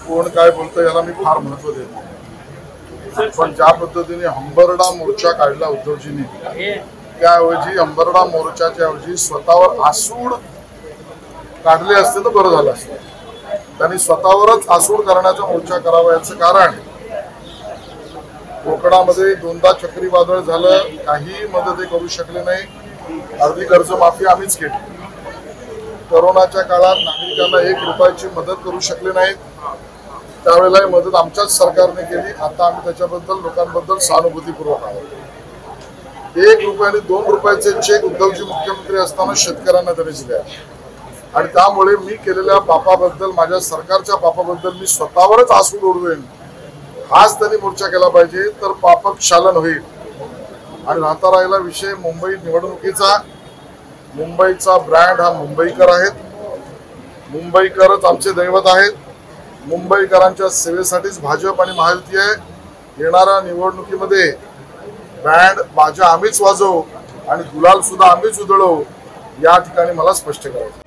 कोण काय बोलतं याला मी फार महत्व देतो, पण ज्या पद्धतीने हंबरडा मोर्चा काढला उद्धवजींनी, त्याऐवजी हंबरडा मोर्चाच्या ऐवजी स्वतःवर आसूड काढले असते तर बरं झालं असतं. त्यांनी स्वतःवरच आसूड करण्याचा मोर्चा करावा. याचं कारण कोकणामध्ये दोनदा चक्रीवादळ झालं, काही मदत करू शकले नाही. अर्धी कर्जमाफी आम्हीच केली. कोरोनाच्या काळात नागरिकांना 1 रुपयाची मदत करू शकले नाहीत, त्यावेळेला ही मदत आमच्याच सरकारने केली. आता आम्ही त्याच्याबद्दल लोकांबद्दल सहानुभूतीपूर्वक आहोत. 1 रुपया आणि 2 रुपयाचे चेक उद्धवजी मुख्यमंत्री असताना शेतकऱ्यांना त्यांनी दिले, आणि त्यामुळे मी केलेल्या पापाबद्दल, माझ्या सरकारच्या पापाबद्दल मी स्वतःवरच आसूड ओढवेन. हाच त्यांनी मोर्चा केला पाहिजे, तर पापक्षालन होईल. आणि राहता राहिला विषय मुंबई निवडणुकीचा. मुंबईचा ब्रँड हा मुंबईकर आहेत. मुंबईकरच आमचे दैवत आहेत. मुंबईकरांच्या सेवेसाठीच भाजप आणि महायुती आहे. येणाऱ्या निवडणुकीमध्ये बँड बाजा आम्हीच वाजवू आणि गुलाल सुद्धा आम्हीच उधळवू, या ठिकाणी मला स्पष्ट करायचं.